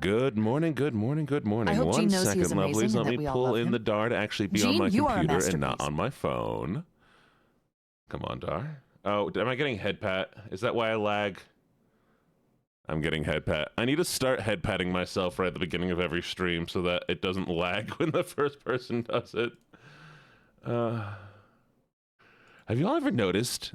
Good morning, good morning, good morning. I hope One Gene knows he is second, lovelies. amazing Let and me that we all pull love in him. the Dar to actually be on Gene, my you are a computer and not masterpiece. on my phone. Come on, Dar. Oh, am I getting head pat? Is that why I lag? I'm getting head pat. I need to start head patting myself right at the beginning of every stream so that it doesn't lag when the first person does it. Have you all ever noticed?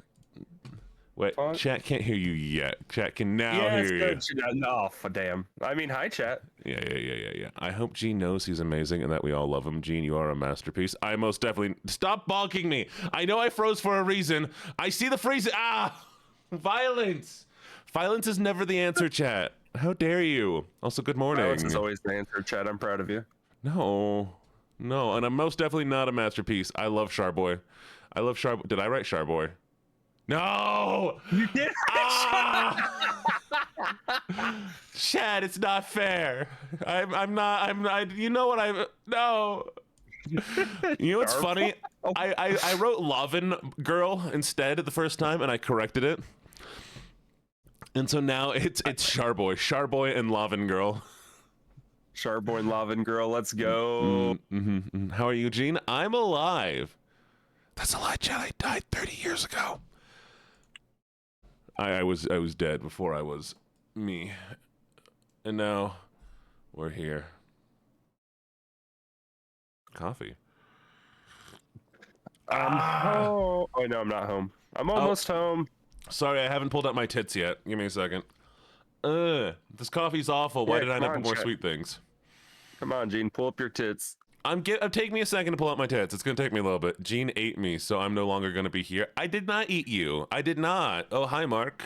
Wait, Font? chat can't hear you yet. Chat can now Yeah, it's hear you. good. No, damn. I mean, hi, chat. Yeah. I hope Gene knows he's amazing and that we all love him. Gene, you are a masterpiece. I most definitely... Stop bonking me. I know I froze for a reason. I see the freeze. Ah! Violence. Violence is never the answer, chat. How dare you? Also, good morning. Violence is always the answer, chat. I'm proud of you. No, and I'm most definitely not a masterpiece. I love Sharboy. I love Sharboy. Did I write Sharboy? No! You did. Chad, it's not fair. I'm not. You know what I'm. No. You know what's funny? I wrote Lavin Girl instead the first time, and I corrected it. And so now it's Sharboy and Lavin Girl. Sharboy and Lavin Girl, let's go. How are you, Gene? I'm alive. That's a lie, Chad. I died 30 years ago. I was dead before I was me, and now we're here. Coffee. Oh no, I'm not home. I'm almost home. Sorry, I haven't pulled up my tits yet. Give me a second. This coffee's awful. Why did I not put more sweet things? Come on, Gene, pull up your tits. Take me a second to pull out my tits. It's gonna take me a little bit. Gene ate me, so I'm no longer gonna be here. I did not eat you. I did not. Oh, hi, Mark.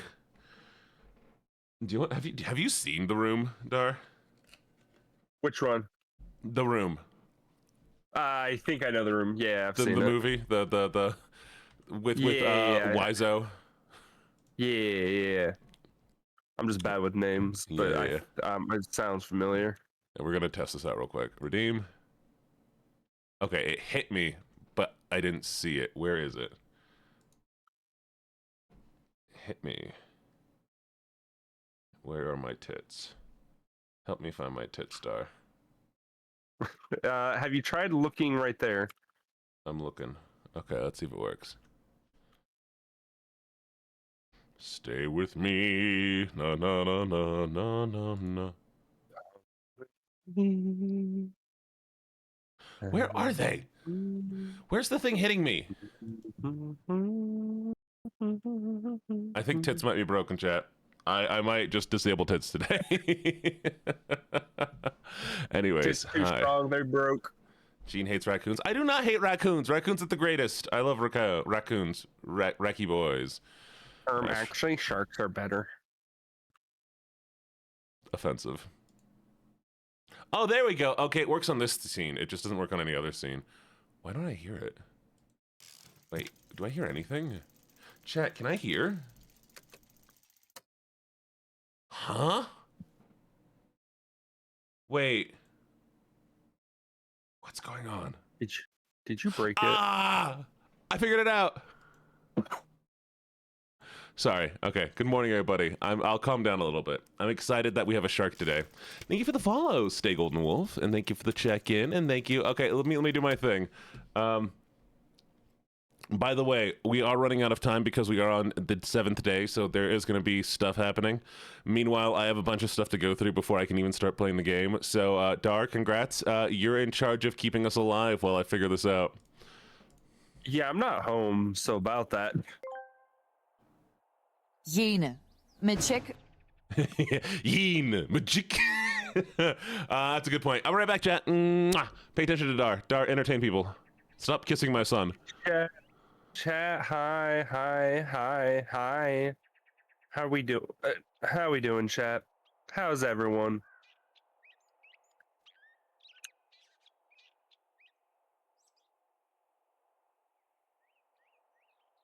Have you seen The Room, Dar? Which one? The Room. I think I know The Room. Yeah, I've seen the it. movie. The with Wiseau. Yeah. I'm just bad with names, but Yeah. it sounds familiar. And we're gonna test this out real quick. Redeem. Okay, it hit me, but I didn't see it. Where is it? Hit me. Where are my tits? Help me find my tit star. Have you tried looking right there? I'm looking. Okay, let's see if it works. Stay with me. Na na na na na na na. Where are they? Where's the thing hitting me? I think tits might be broken, chat. I might just disable tits today. Anyways, Tits too strong, they broke. Gene hates raccoons. I do not hate raccoons. Raccoons are the greatest. I love raccoons. Racky boys. Actually, sharks are better. Offensive. Oh, there we go. Okay, it works on this scene. It just doesn't work on any other scene. Why don't I hear it? Wait, do I hear anything? Chat, can I hear? Huh? Wait. What's going on? Did you break it? Ah! I figured it out. Sorry. Okay. Good morning, everybody. I'll calm down a little bit. I'm excited that we have a shark today. Thank you for the follow, Stay Golden Wolf, and thank you for the check-in, and thank you. Okay, let me do my thing. By the way, we are running out of time because we are on the 7th day, so there is going to be stuff happening. Meanwhile, I have a bunch of stuff to go through before I can even start playing the game. So, Dar, congrats. You're in charge of keeping us alive while I figure this out. Yeah, I'm not home, so about that. Jene, Magic. Yeen, magic. That's a good point. I'll be right back, chat. Mwah. Pay attention to Dar. Dar, entertain people. Stop kissing my son. Chat, hi. How we doing, chat? How's everyone?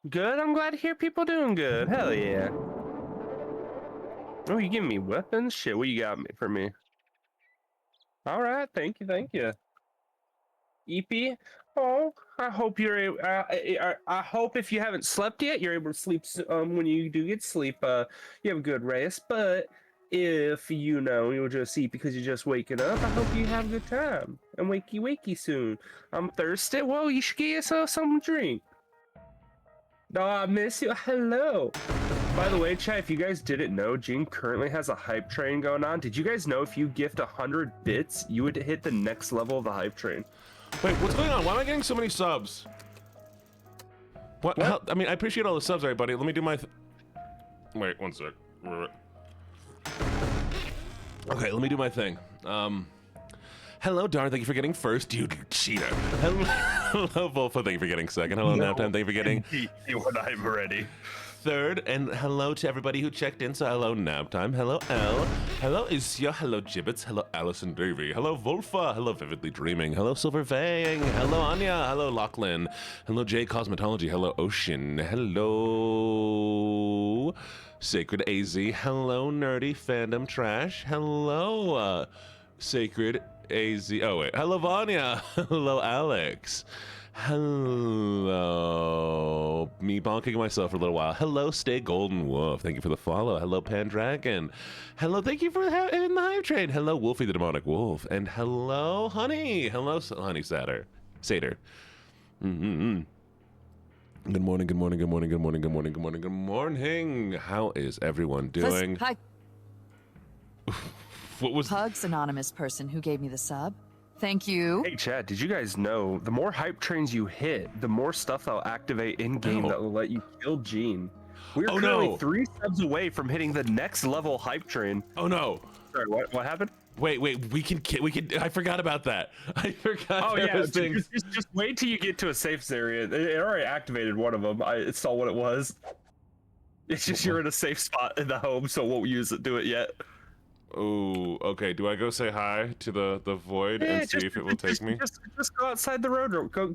Good. I'm glad to hear people doing good. Hell yeah. Oh, you giving me weapons? Shit, what you got for me? All right, thank you. EP. Oh, I hope you're. I hope if you haven't slept yet, you're able to sleep. When you do get sleep, you have a good rest. But if you know you'll just eat because you're just waking up, I hope you have a good time and wakey soon. I'm thirsty. Well, you should get yourself some drink. No, I miss you. Hello. By the way, chat, if you guys didn't know, Gene currently has a hype train going on. Did you guys know if you gift 100 bits, you would hit the next level of the hype train? Wait, what's going on? Why am I getting so many subs? What? I mean, I appreciate all the subs, everybody. Let me do my... Wait, one sec. Okay, let me do my thing. Hello, Dar. Thank you for getting first. You cheater. Hello, Volfo. Thank you for getting second. Hello, Naptime. Thank you for getting... I'm ready. Third, and hello to everybody who checked in. So hello, Naptime. Hello, L. Hello, Isya. Hello, Gibbets. Hello, Allison Davey. Hello, Volfa. Hello, Vividly Dreaming. Hello, Silver Fang. Hello, Anya. Hello, Lachlan. Hello, J Cosmetology. Hello, Ocean. Hello, Sacred AZ. Hello, Nerdy Fandom Trash. Hello, Sacred AZ. Oh, wait. Hello, Vanya. Hello, Alex. Hello, me bonking myself for a little while. Hello, Stay Golden Wolf. Thank you for the follow. Hello, Pandragon. Hello, thank you for having the hype train. Hello, Wolfie the Demonic Wolf. And hello, Honey. Hello, Honey Satyr. Good morning, good morning, good morning, good morning, good morning, good morning, good morning. How is everyone doing? Hi. What was... Hugs, anonymous person who gave me the sub. Thank you. Hey, Chad, did you guys know the more hype trains you hit, the more stuff they'll activate in-game that will let you kill Gene? We're currently 3 subs away from hitting the next level hype train. Oh, no. Sorry, what happened? Wait, we can, I forgot about that. I forgot. Oh, yeah, just wait till you get to a safe area. It already activated one of them. I saw what it was. It's just you're in a safe spot in the home, so won't do it yet. Oh, okay. Do I go say hi to the void and see if it will take me? Just go outside the road. Go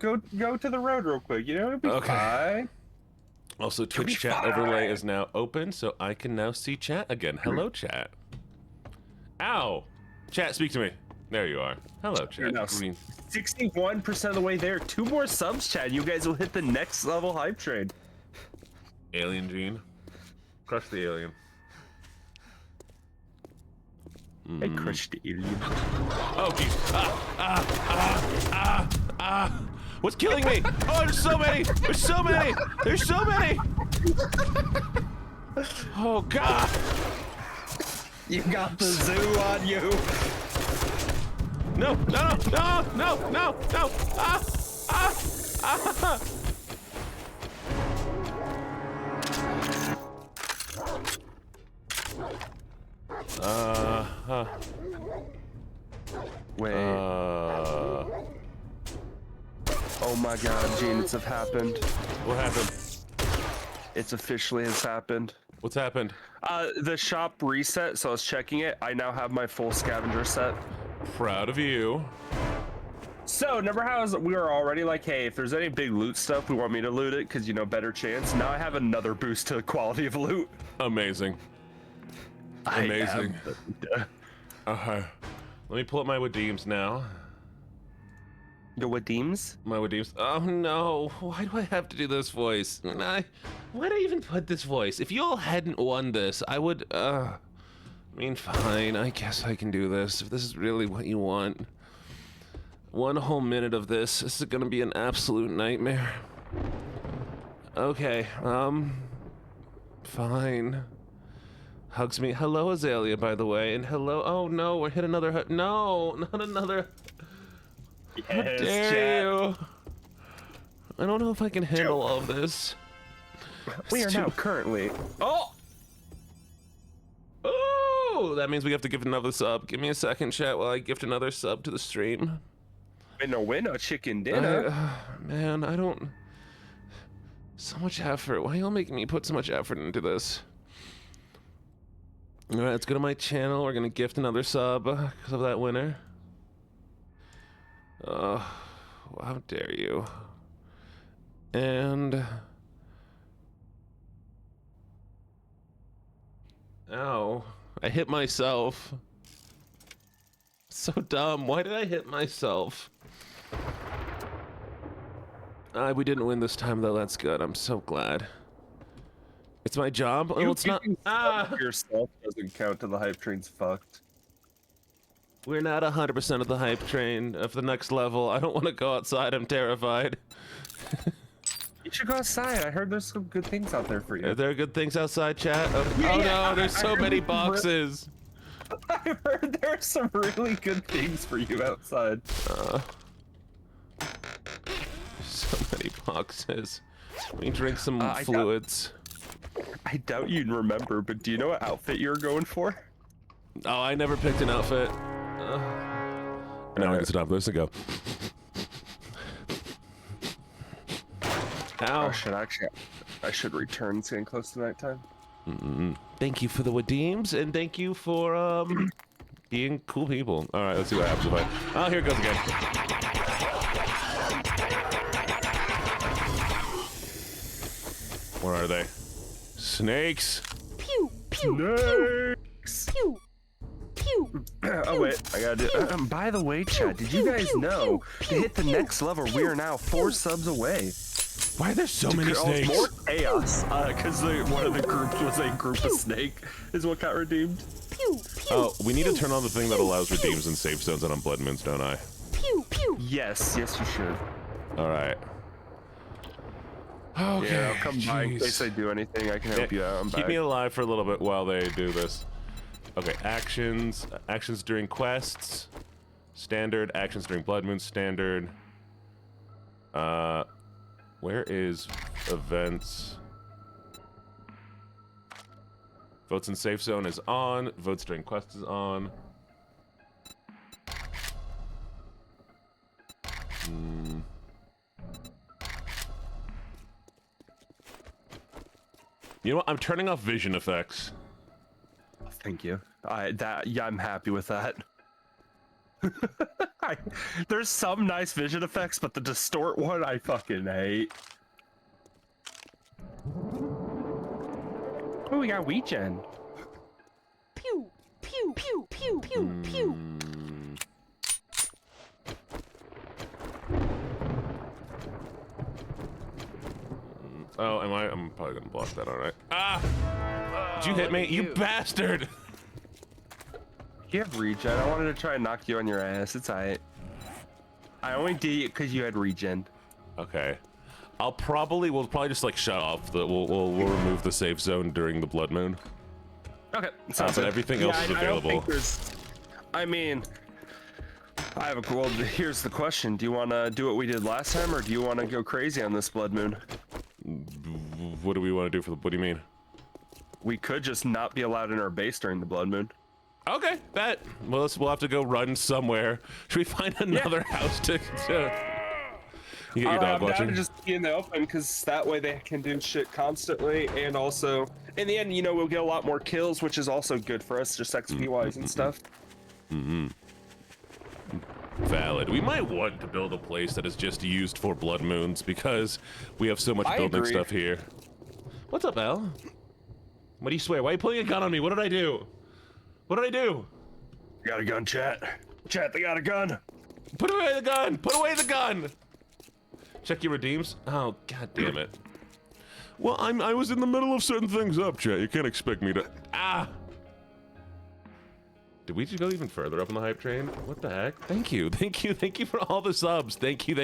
to the road real quick. You know, it'll be fine. Also, Twitch chat overlay is now open, so I can now see chat again. Hello, chat. Ow! Chat, speak to me. There you are. Hello, chat. 61% of the way there. 2 more subs, Chad. You guys will hit the next level hype train. Alien Gene. Crush the alien. I crushed the alien. Oh, geez. What's killing me? Oh, there's so many. There's so many. There's so many. Oh, God. You got the zoo on you. No. Wait. Oh my God, Gene, it's happened. What happened? It's officially has happened. What's happened? The shop reset, so I was checking it. I now have my full scavenger set. Proud of you. So, remember how we were already like, hey, if there's any big loot stuff, we want me to loot it because, you know, better chance. Now I have another boost to the quality of loot. Amazing. Amazing. Let me pull up my redeems now. Your redeems? My redeems. Oh no! Why do I have to do this voice? Why did I even put this voice? If you all hadn't won this, I would. I mean, fine. I guess I can do this. If this is really what you want. 1 whole minute of this. This is gonna be an absolute nightmare. Okay. Fine. Hugs me. Hello, Azalea, by the way, and hello. Oh no, we hit another. No, not another. Yes, How dare you? I don't know if I can handle all of this. We are now currently. Oh! Oh! That means we have to give another sub. Give me a second, chat, while I gift another sub to the stream. Winner, chicken dinner. Man, I don't. So much effort. Why are y'all making me put so much effort into this? Alright, let's go to my channel. We're gonna gift another sub because of that winner. How dare you? And ow, I hit myself. So dumb. Why did I hit myself? We didn't win this time though. That's good. I'm so glad. It's my job. Well, it's not. Yourself doesn't count till the hype train's fucked. We're not 100% of the hype train of the next level. I don't want to go outside. I'm terrified. You should go outside. I heard there's some good things out there for you. Are there good things outside, chat? Oh, no, there's so many boxes. I heard there's some really good things for you outside. So many boxes. Let me drink some fluids. I doubt you'd remember, but do you know what outfit you were going for? Oh, I never picked an outfit. Now I can stop this and go. Ow. I should return. It's getting close to nighttime. Thank you for the redeems, and thank you for being cool people. All right, let's see what happens if I. Oh, here it goes again. Where are they? Snakes. Pew pew Snakes. pew pew. Oh wait, I gotta do. By the way, chat, did you guys know to hit the next level, we are now 4 subs away? Why are there so many snakes? More chaos, because one of the groups was a group of snake, is what got redeemed. Pew pew. Oh, we need to turn on the thing that allows redeems and save zones and on blood moons, don't I? Pew pew. Yes, you should. All right. Okay. Yeah, I'll come by in case I do anything. I can help you out. I'm Keep back. me alive for a little bit while they do this. Okay, actions during quests, standard, actions during blood moon, standard. Where is events? Votes in safe zone is on. Votes during quest is on. You know what? I'm turning off vision effects. Thank you. I'm happy with that. There's some nice vision effects, but the distort one I fucking hate. Oh, we got VOD. Pew pew pew pew pew pew. Oh, am I? I'm probably gonna block that, alright. Ah! Did you hit me? You bastard! You have regen. I wanted to try and knock you on your ass. It's alright. I only did it because you had regen. Okay. We'll probably just like shut off the, we'll remove the safe zone during the blood moon. Okay. But everything else is available. I mean, I have a, well, here's the question. Do you want to do what we did last time, or do you want to go crazy on this blood moon? What do we want to do for the, what do you mean? We could just not be allowed in our base during the blood moon. Okay, that. Well, we'll have to go run somewhere. Should we find another house to you get your dog I'm watching? down to just be in the open, because that way they can do shit constantly, and also, in the end, you know, we'll get a lot more kills, which is also good for us, just XP-wise and stuff. Valid. We might want to build a place that is just used for blood moons, because we have so much building agree. stuff here. What's up, Al? What do you swear? Why are you pulling a gun on me? What did I do? What did I do? You got a gun, chat. Chat, they got a gun. Put away the gun! Put away the gun! Check your redeems. Oh, god damn it. Well, I was in the middle of setting things up, chat. You can't expect me to. Ah! Did we just go even further up on the hype train? What the heck? Thank you for all the subs. Thank you.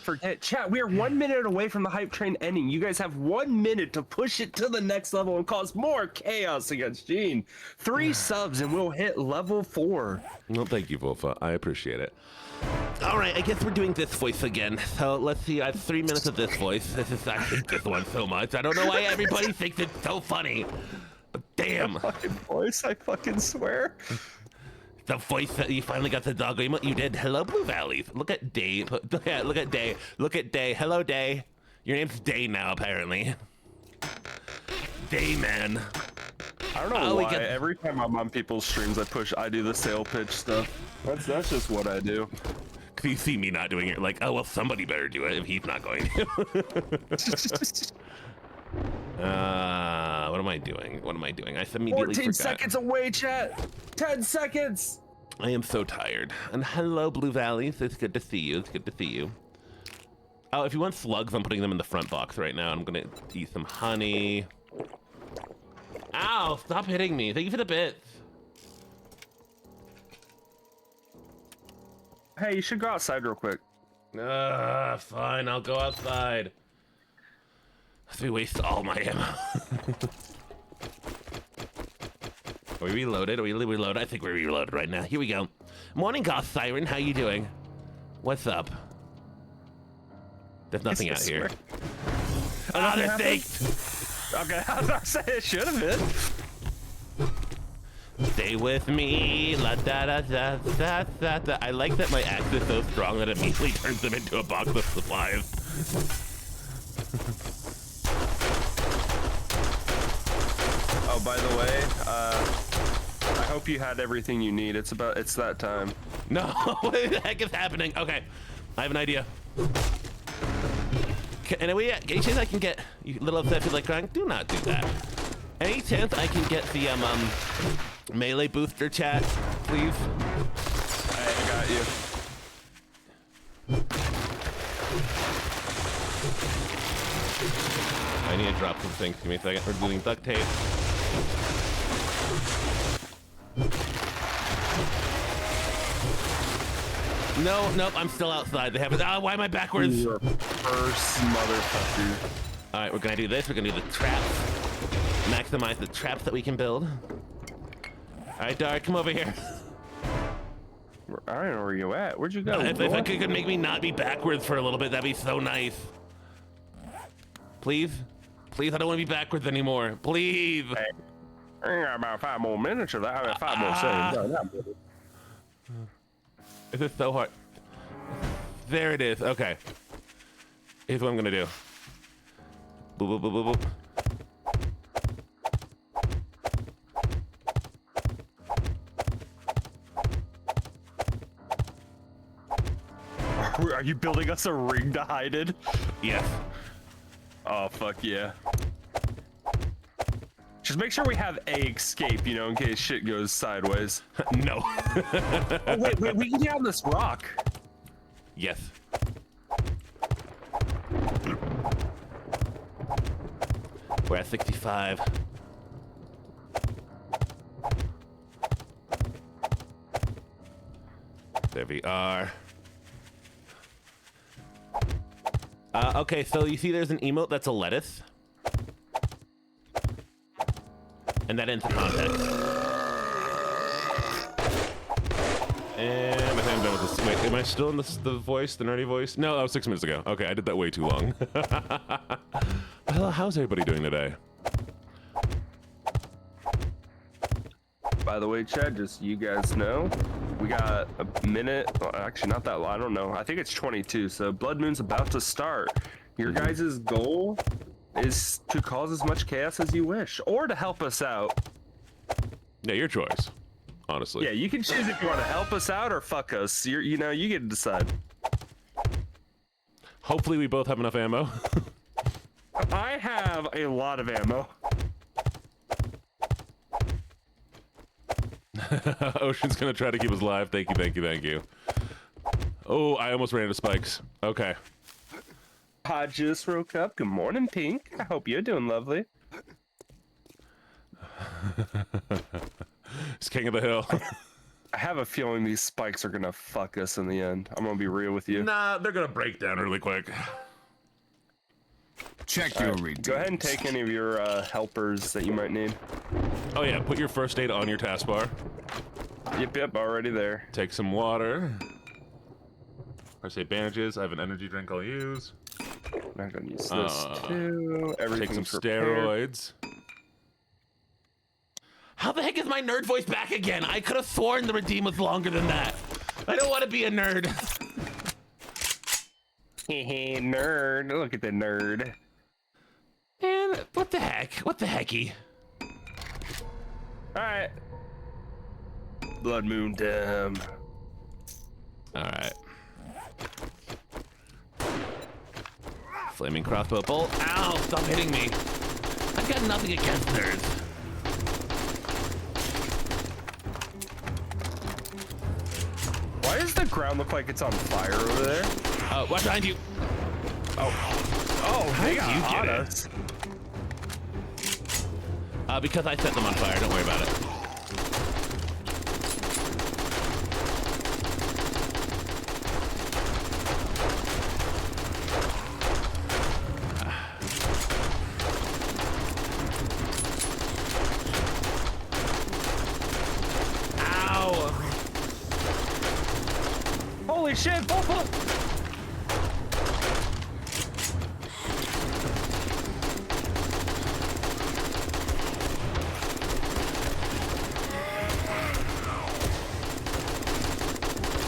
Forget, chat, we are 1 minute away from the hype train ending. You guys have 1 minute to push it to the next level and cause more chaos against Gene. 3 subs and we'll hit level 4. Well, thank you, Wolfa. I appreciate it. All right, I guess we're doing this voice again. So let's see. I have 3 minutes of this voice. I hate this one so much. I don't know why everybody thinks it's so funny. But damn. My voice, I fucking swear. The voice that you finally got the dog emote. You did. Hello, Blue Valleys. Look at Day. Yeah, look at Day. Look at Day. Hello, Day. Your name's Day now, apparently. Day, man. I don't know why. Every time I'm on people's streams, I do the sale pitch stuff. That's just what I do. Cause you see me not doing it, like, oh well, somebody better do it if he's not going to. What am I doing? I immediately 14 forgot. seconds away, chat. 10 seconds. I am so tired. And hello, Blue Valleys. It's good to see you. Oh, if you want slugs, I'm putting them in the front box right now. I'm gonna eat some honey. Ow, stop hitting me. Thank you for the bits. Hey, you should go outside real quick. Fine, I'll go outside. We waste all my ammo. Are we reloaded? Are we reloaded? I think we're reloaded right now. Here we go. Morning, Goth Siren. How you doing? What's up? There's nothing out here. Ah, there's snakes! Okay, I was about to say it should have been. Stay with me. La da da da da da da. I like that my axe is so strong that it immediately turns them into a box of supplies. Oh, by the way, I hope you had everything you need. It's that time. No, what the heck is happening? Okay, I have an idea. Any chance I can get, you little upset, feel like crying? Do not do that. Any chance I can get the melee booster chat, please? I got you. I need to drop some things. Give me a second. We're doing duct tape. No, nope, I'm still outside. They have it. Ah, why am I backwards? You're first motherfucker. All right, we're gonna do this. We're gonna do the traps. Maximize the traps that we can build. All right, Daroard, come over here. I don't know where you at. Where'd you go? If I could make me not be backwards for a little bit, that'd be so nice. Please? Please, I don't want to be backwards anymore. Please. Hey, I got about 5 more minutes of that. I mean, 5 more seconds. This is so hard. There it is. Okay. Here's what I'm gonna do. Boop, boop, boop, boop, boop. Are you building us a ring to hide in? Yes. Oh, fuck yeah. Just make sure we have a escape, you know, in case shit goes sideways. No. Oh, wait, we can get on this rock. Yes. We're at 65. There we are. Okay, so you see there's an emote that's a lettuce. And that ends the context. And I think I'm done with this. Wait, am I still in the voice, the nerdy voice? No, that was 6 minutes ago. Okay, I did that way too long. Well, how's everybody doing today? By the way, Chad, just so you guys know, we got a minute. Well, actually, not that long. I don't know. I think it's 22. So Blood Moon's about to start. Your guys' goal is to cause as much chaos as you wish, or to help us out. Yeah, your choice. Honestly. Yeah, you can choose if you want to help us out or fuck us. You know, you get to decide. Hopefully, we both have enough ammo. I have a lot of ammo. Ocean's gonna try to keep us alive. Thank you, thank you, thank you. Oh, I almost ran into spikes. Okay. I just woke up. Good morning, Pink. I hope you're doing lovely. It's King of the Hill. I have a feeling these spikes are gonna fuck us in the end. I'm gonna be real with you. Nah, they're gonna break down really quick. Check your readings. Go ahead and take any of your helpers that you might need. Oh yeah, put your first aid on your taskbar. Yep, already there. Take some water. First aid bandages. I have an energy drink I'll use. I'm gonna use this too. Take some Everything's steroids. How the heck is my nerd voice back again? I could have sworn the redeem was longer than that. I don't want to be a nerd. Hehe, nerd. Look at the nerd. Man, what the heck? What the hecky? Alright. Blood Moon Dam. Alright. Flaming crossbow bolt. Ow, stop hitting me. I've got nothing against nerds. Why does the ground look like it's on fire over there? Watch behind you. Oh, How they did got you get on it? us. Because I set them on fire. Don't worry about it. Holy shit, Boba!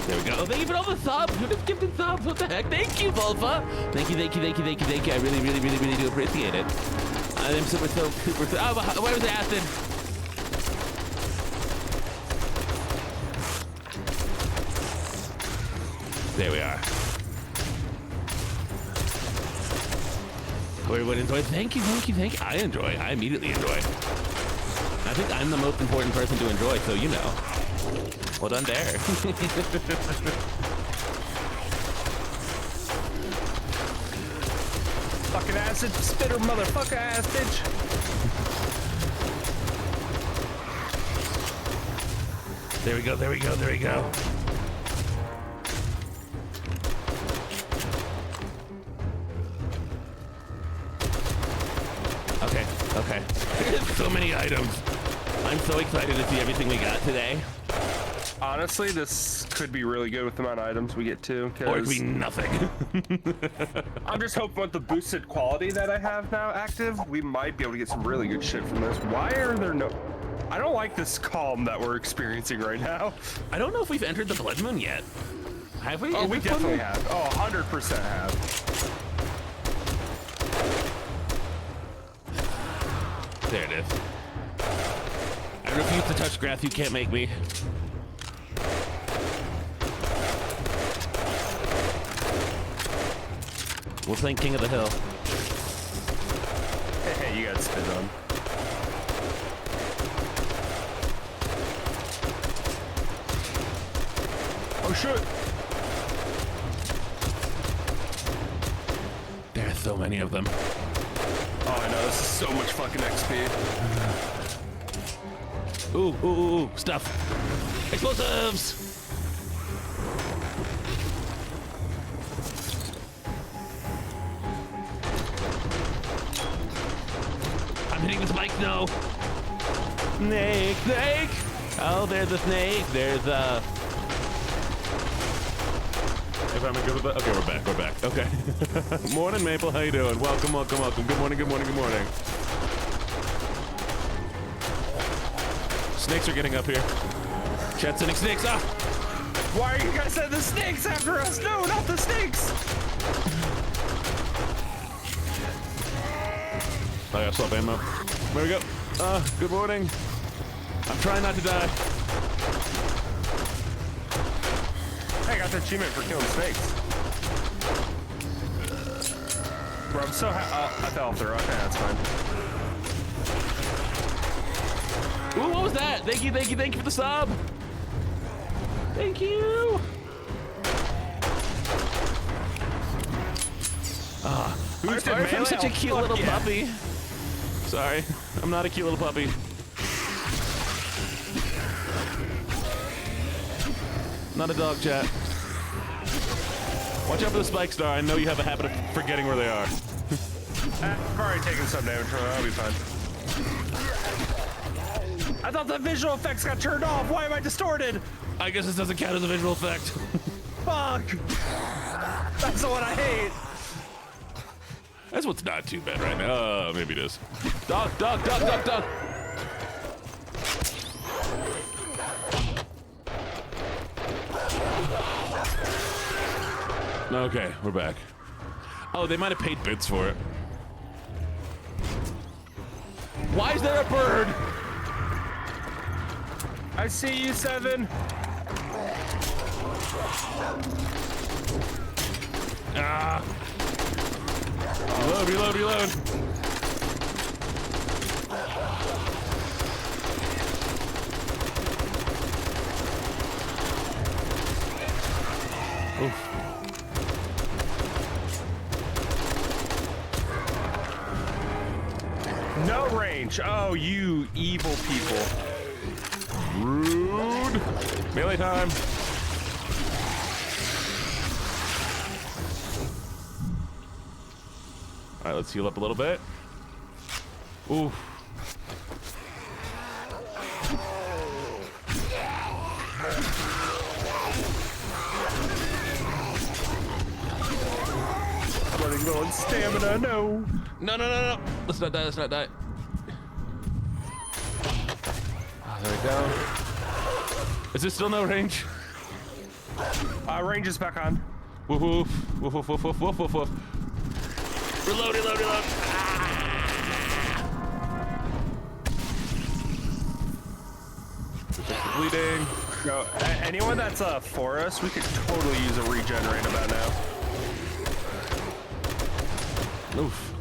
There we go. Oh, thank you for all the subs. Who just gifted subs? What the heck? Thank you, Volva. Thank you, thank you, thank you, thank you, thank you. I really, really, really, really do appreciate it. I'm super. Oh, where was the acid? There we are. Everyone enjoy. Thank you, thank you, thank you. I enjoy. I immediately enjoy. I think I'm the most important person to enjoy, so you know. Well done there. Fucking acid spitter motherfucker ass bitch. There we go, there we go, there we go. Okay, okay. So many items. I'm so excited to see everything we got today. Honestly, this could be really good with the amount of items we get too. Or it could be nothing. I'm just hoping with the boosted quality that I have now active, we might be able to get some really good shit from this. Why are there no... I don't like this calm that we're experiencing right now. I don't know if we've entered the Blood Moon yet. Have we? Oh, we entered Blood definitely Moon? have. Oh, 100% have. There it is. I refuse to touch grass. You can't make me. We'll thank King of the Hill. Hey, you got spit on. Oh shit! There are so many of them. Oh, I know, this is so much fucking XP. Ooh, ooh, ooh, ooh, stuff. Explosives! I'm hitting the spike, no. Snake, snake! Oh, there's a snake. There's a... If I'm good with that? Okay, we're back, we're back. Okay. Morning, Maple, how you doing? Welcome, welcome, welcome. Good morning, good morning, good morning. Snakes are getting up here. Chat sending snakes. Ah! Why are you guys sending the snakes after us? No, not the snakes! I got swap ammo. There we go. Good morning. I'm trying not to die. Hey, I got the achievement for killing snakes. Bro, I'm so happy. Oh, I fell off the rock. Okay, that's fine. Ooh, what was that? Thank you, thank you, thank you for the sub. Thank you. Who's I'm such a cute little puppy. Sorry, I'm not a cute little puppy. Not a dog, chat. Watch out for the spike star. I know you have a habit of forgetting where they are. I've already taken some damage from it. I'll be fine. I thought the visual effects got turned off. Why am I distorted? I guess this doesn't count as a visual effect. Fuck! That's the one I hate. That's what's not too bad right now. Maybe it is. Dog, dog, dog, dog, dog. Okay, we're back. Oh, they might have paid bits for it. Why is there a bird? I see you, Seven. Ah! Reload, reload, reload. Oof. No range. Oh, you evil people. Rude. Melee time. All right, let's heal up a little bit. Oof. Running low on stamina, no. No. Let's not die, let's not die. Oh, there we go. Is there still no range? Range is back on. Woof, woof, woof, woof, woof, woof, woof, woof, woof. Reload. Bleeding. No, anyone that's for us, we could totally use a regenerate about now. Oof.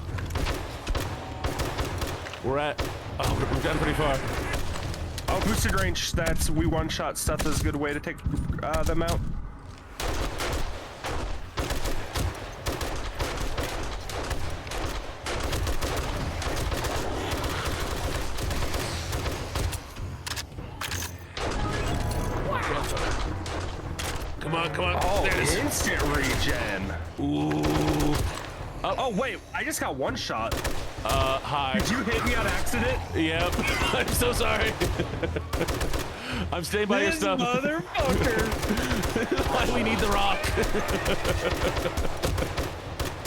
We're we've gotten pretty far. Oh, boosted range. That's we one-shot stuff is a good way to take them out. Come on. Oh, there it is. instant regen. Ooh. Oh, wait. I just got one shot. Hi. Did you hit me on accident? Yep. I'm so sorry. I'm staying by your This stuff. motherfucker. Why do we need the rock?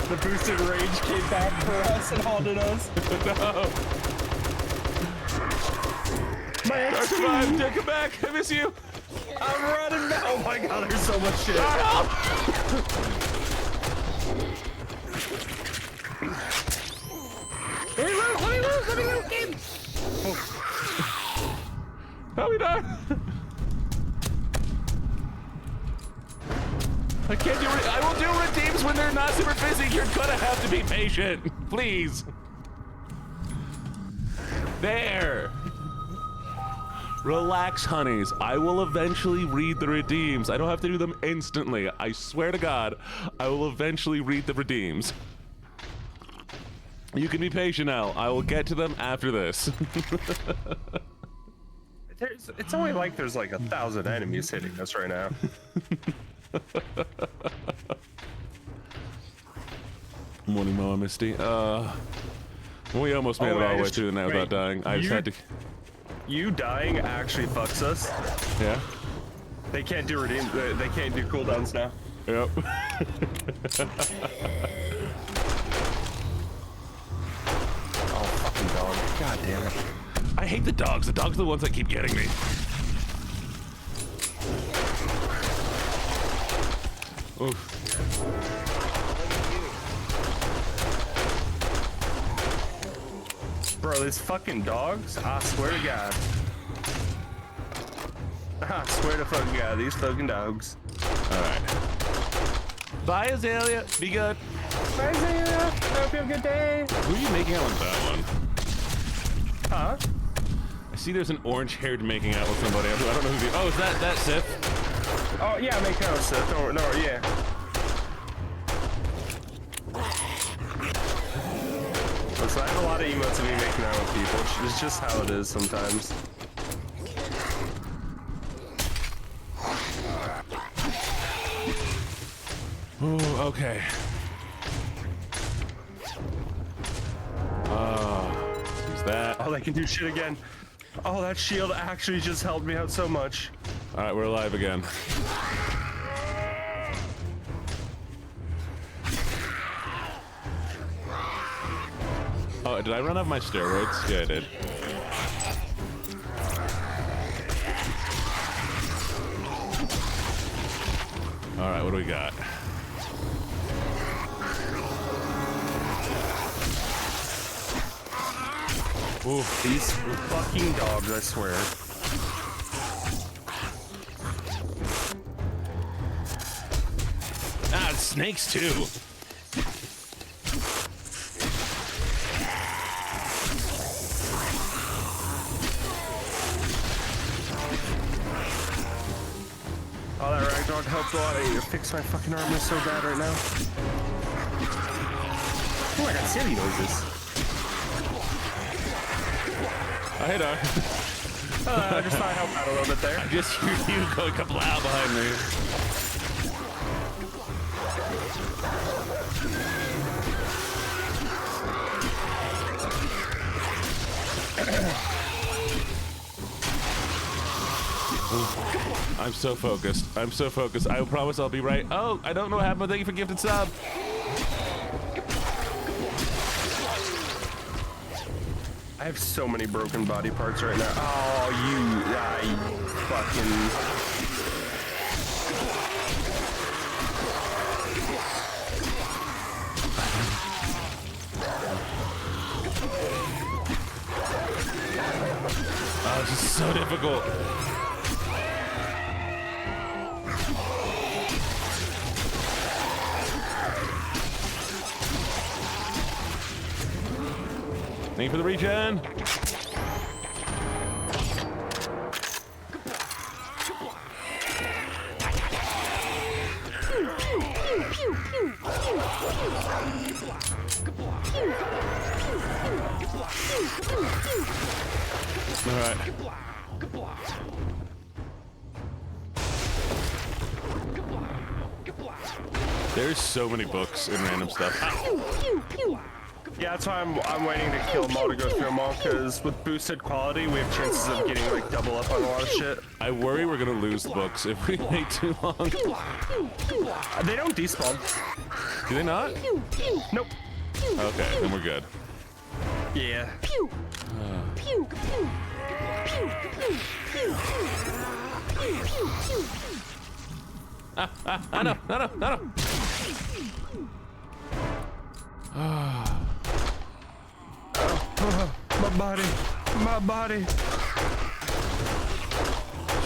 The boosted range came back for us and haunted us. No. My XP. Survive. Come back. I miss you. I'm running back. Oh my god, there's so much shit. Help! Let me loot, game. Help me die. I can't do I will do redeems when they're not super busy. You're gonna have to be patient. Please. There. Relax, honeys. I will eventually read the redeems. I don't have to do them instantly. I swear to God, I will eventually read the redeems. You can be patient now. I will get to them after this. It's only like there's like 1,000 enemies hitting us right now. Morning, Mama Misty. We almost made it all the way through the night without dying. I just had to... You dying actually fucks us. Yeah? They can't do redeem. They can't do cooldowns now. Yep. Oh, fucking dog. God damn it. I hate the dogs. The dogs are the ones that keep getting me. Oof. Bro, these fucking dogs, I swear to God. I swear to fucking God, these fucking dogs. Alright. Bye, Azalea. Be good. Bye, Zaya. Hope you have a good day. Who are you making out with that one? Huh? I see there's an orange-haired making out with somebody. I don't know who the... Oh, is that Sif? Oh, yeah, make out with Sith. No, yeah. Listen, I have a lot of emotes of me making out with people. It's just how it is sometimes. Ooh, okay. Use that. Oh, they can do shit again. Oh, that shield actually just helped me out so much. All right, we're alive again. Oh, did I run out of my steroids? Yeah, I did. All right, what do we got? Ooh, these fucking dogs, I swear. Ah, snakes too. Oh, that ragdoll helped a lot. I need to fix my fucking armor so bad right now. Oh, I got silly noises. I know. I just thought I'd help out a little bit there. I just heard you going kablow behind me. I'm so focused. I'm so focused. I promise I'll be right. Oh, I don't know what happened, but thank you for gifted sub. I have so many broken body parts right now. Oh, you fucking... Oh, this is so difficult. Thank you for the regen. All right. There's so many books and random stuff. Yeah, that's why I'm waiting to kill them all to go through them all, because with boosted quality, we have chances of getting like double up on a lot of shit. I worry we're gonna lose the books if we wait too long. They don't despawn. Do they not? Nope. Okay, then we're good. Yeah. I know. My body.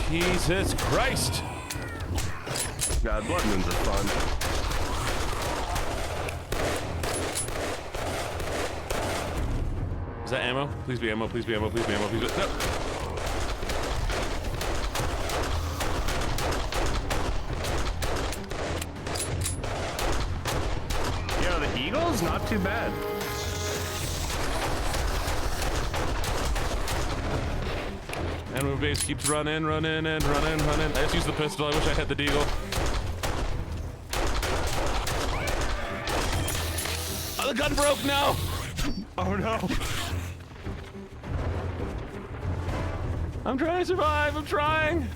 Jesus Christ. God, blood moons are fun. Is that ammo? Please be ammo, please be ammo, please be ammo, please be... No. You know, the Eagle's not too bad. Enemy base keeps running. I just used the pistol. I wish I had the deagle. Oh, the gun broke now. Oh no. I'm trying to survive. I'm trying.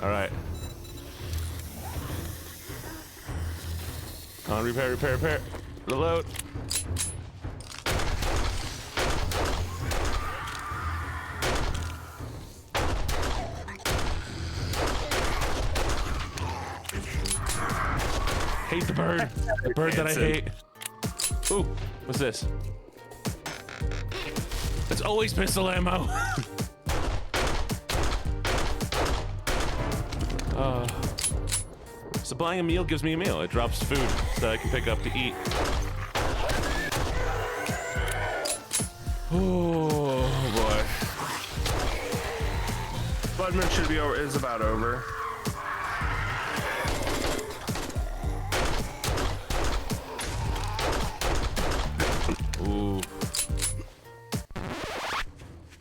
All right. Come on, repair. Reload. Hate the bird. The bird that I hate. Ooh, what's this? It's always pistol ammo. So buying a meal gives me a meal. It drops food that I can pick up to eat. Oh boy. Bloodman should be over. Is about over. Ooh.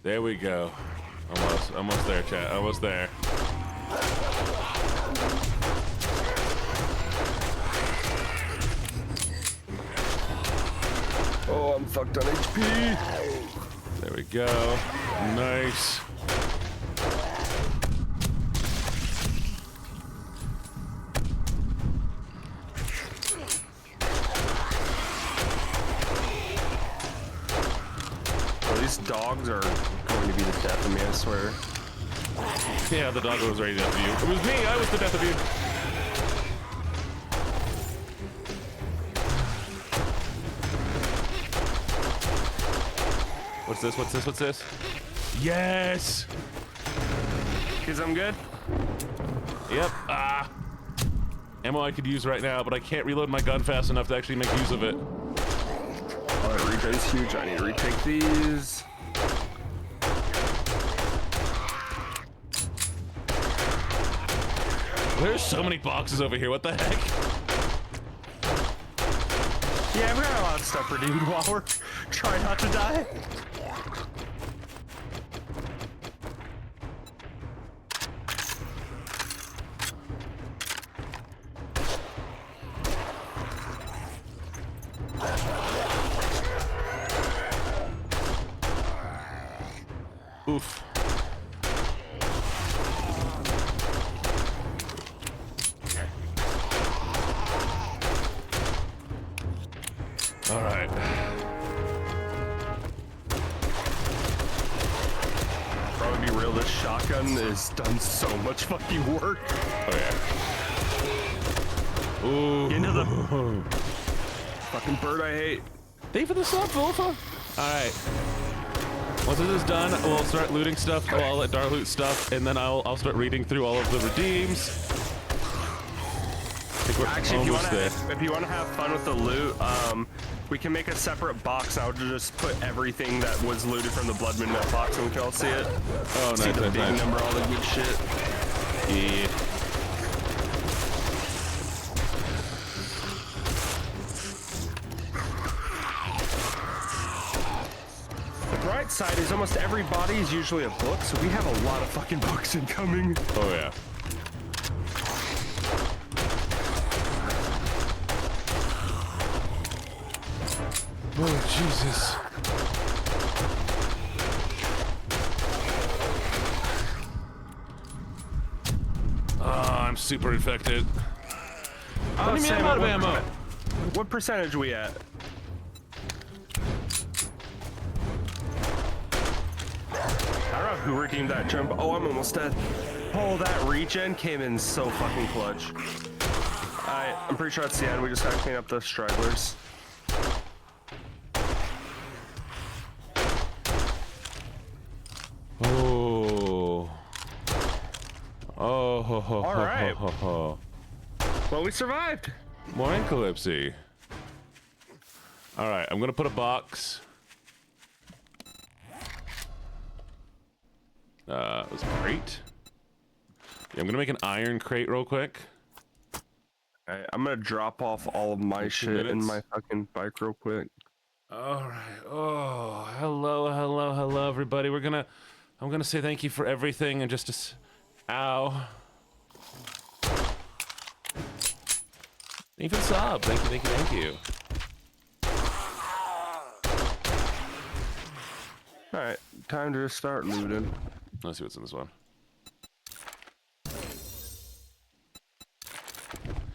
There we go. Almost there, chat. Almost there. Oh, I'm fucked on HP. There we go. Nice. Oh, these dogs are going to be the death of me, I swear. Yeah, the dog was ready to death of you. It was me. I was the death of you. What's this? Yes! Because I'm good? Yep. Ammo I could use right now, but I can't reload my gun fast enough to actually make use of it. Alright, regen's huge. I need to retake these. There's so many boxes over here. What the heck? Yeah, we got a lot of stuff redeemed while we're trying not to die. Oof. All right. Probably be real, this shotgun has done so much fucking work. Oh yeah. Ooh. Get into the fucking bird I hate. Thank you for the sub, Wolfa. All right. Once this is done, we'll start looting stuff. Well, I'll let Dar loot stuff, and then I'll start reading through all of the redeems. I think we're Actually, almost there. if you want to have fun with the loot, we can make a separate box now to just put everything that was looted from the Blood Midnight box, and we can all see it. Oh, See nice, the nice, big nice. number, all the good shit. Yeah. The bright side is almost every body is usually a book, so we have a lot of fucking books incoming. Oh yeah. Oh Jesus. I'm super infected. What do you mean I'm out of ammo? What percentage are we at? I don't know who redeemed that jump. Oh, I'm almost dead. Oh, that regen came in so fucking clutch. Alright, I'm pretty sure that's the end. We just gotta clean up the stragglers. Oh. Oh. Ho, ho, All ho, right. ho, ho, ho. Well, we survived. More Incalypsy. All right, I'm gonna put a box. It was a crate. Yeah, I'm gonna make an iron crate real quick. Alright, I'm gonna drop off all of my 15 shit in minutes. my fucking bike real quick. All right. Oh, hello, everybody. I'm gonna say thank you for everything and just ow. Thank you for the sub. Thank you. Alright, time to start looting. Let's see what's in this one.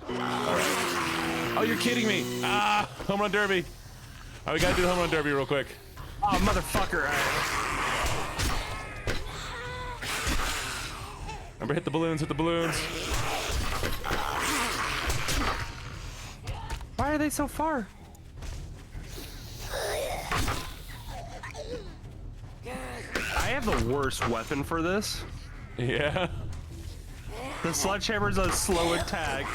All right. Oh, you're kidding me. Ah, home run derby. Oh, we gotta do the home run derby real quick. Oh, motherfucker. Remember, hit the balloons. Why are they so far? I have the worst weapon for this. Yeah. The sledgehammer's a slow attack.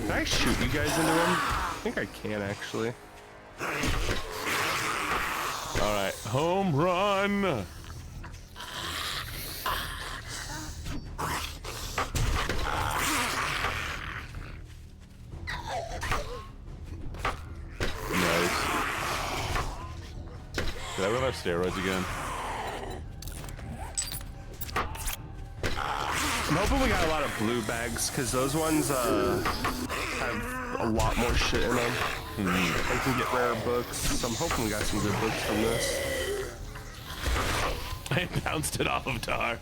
Can I shoot you guys into him? I think I can, actually. All right, home run. Nice. Did I run out of steroids again? I'm hoping we got a lot of blue bags, because those ones have a lot more shit in them. I can get rare books, so I'm hoping we got some good books from this. I bounced it off of Tar.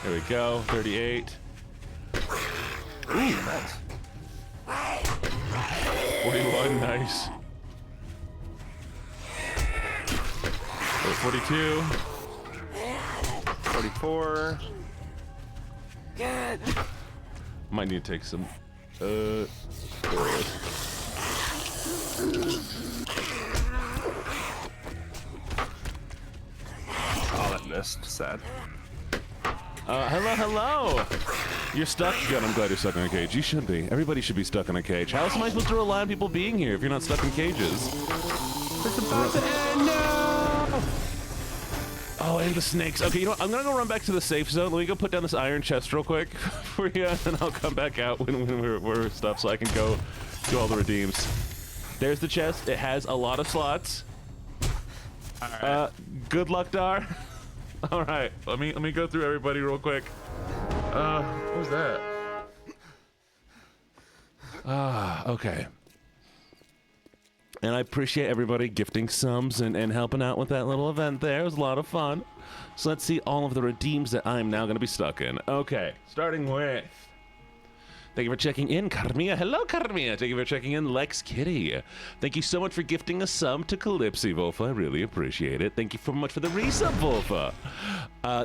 There we go, 38. Ooh, nice. 41, nice. 42. 44. Might need to take some. There it is. Oh, that missed. Sad. Hello. You're stuck? Good, I'm glad you're stuck in a cage. You should be. Everybody should be stuck in a cage. How else am I supposed to rely on people being here if you're not stuck in cages? It's about to end. No! Oh, and the snakes. Okay, you know what? I'm gonna go run back to the safe zone. Let me go put down this iron chest real quick for you, and I'll come back out when we're stuff so I can go do all the redeems. There's the chest. It has a lot of slots. All right. Good luck, Dar. All right, let me go through everybody real quick. What was that? Okay. And I appreciate everybody gifting subs and helping out with that little event there. It was a lot of fun. So let's see all of the redeems that I'm now going to be stuck in. Okay, starting with... Thank you for checking in, Carmia. Hello, Carmia. Thank you for checking in, Lex Kitty. Thank you so much for gifting a sub to Calypsy, Volfa. I really appreciate it. Thank you so much for the resub, Volfa.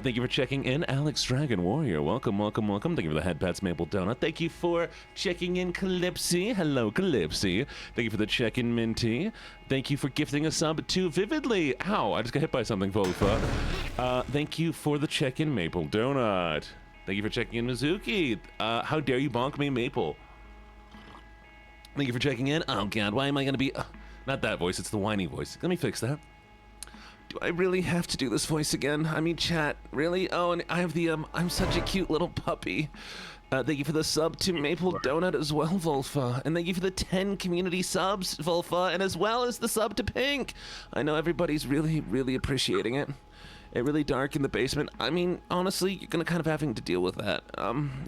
Thank you for checking in, Alex Dragon Warrior. Welcome, welcome, welcome. Thank you for the Headpats Maple Donut. Thank you for checking in, Calypsy. Hello, Calypsy. Thank you for the check-in, Minty. Thank you for gifting a sub to Vividly. Ow, I just got hit by something, Volfa. Thank you for the check-in, Maple Donut. Thank you for checking in, Mizuki. How dare you bonk me, Maple? Thank you for checking in. Oh, God, why am I going to be... not that voice, it's the whiny voice. Let me fix that. Do I really have to do this voice again? I mean, chat, really? Oh, and I have the, I'm such a cute little puppy. Thank you for the sub to Maple Donut as well, Volfa. And thank you for the 10 community subs, Volfa, and as well as the sub to Pink. I know everybody's really, really appreciating it. It really dark in the basement. I mean, honestly, you're gonna kind of having to deal with that.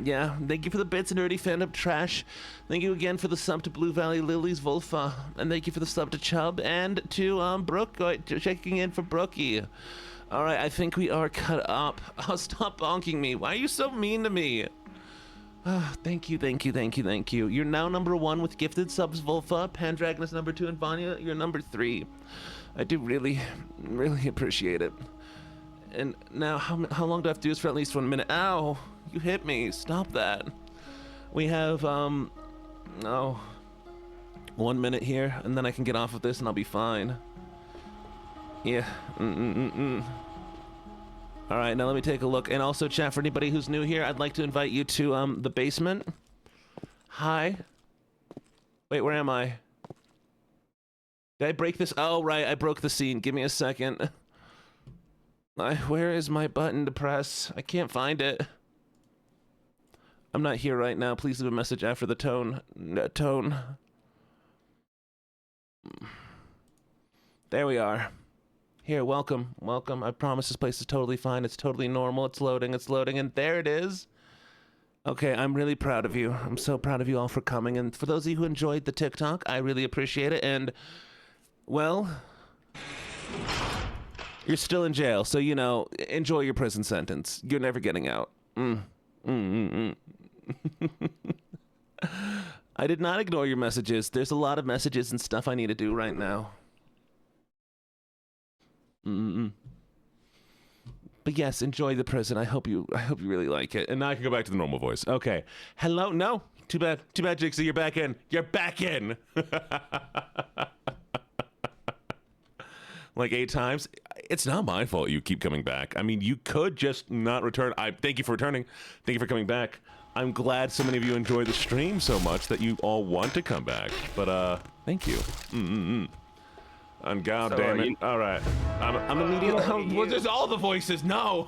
Yeah. Thank you for the bits, nerdy fandom trash. Thank you again for the sub to Blue Valley Lilies, Volfa, and thank you for the sub to Chubb and to Brooke. Checking in for Brookie. All right, I think we are cut up. Oh, stop bonking me. Why are you so mean to me? Thank you, thank you, thank you, thank you. You're now number 1 with gifted subs, Volfa. Pandragon is number 2, and Vanya, you're number 3. I do really, really appreciate it. And now, how long do I have to do this for? At least 1 minute? Ow! You hit me. Stop that. We have, 1 minute here, and then I can get off of this, and I'll be fine. Yeah. All right, now let me take a look. And also, chat, for anybody who's new here, I'd like to invite you to, the basement. Hi. Wait, where am I? Did I break this? Oh, right, I broke the scene. Give me a second. Where is my button to press? I can't find it. I'm not here right now. Please leave a message after the tone. Tone. There we are. Here, welcome. Welcome. I promise this place is totally fine. It's totally normal. It's loading. It's loading. And there it is. Okay, I'm really proud of you. I'm so proud of you all for coming. And for those of you who enjoyed the TikTok, I really appreciate it. And, well... you're still in jail, so, you know, enjoy your prison sentence. You're never getting out. I did not ignore your messages. There's a lot of messages and stuff I need to do right now. But yes, enjoy the prison. I hope you really like it. And now I can go back to the normal voice. Okay. Hello? No? Too bad, Jixie. You're back in. You're back in! Like 8 times. It's not my fault you keep coming back. I mean, you could just not return. Thank you for returning. Thank you for coming back. I'm glad so many of you enjoy the stream so much that you all want to come back. But, thank you. And god damn it. All right. I'm immediately... Well, there's all the voices. No!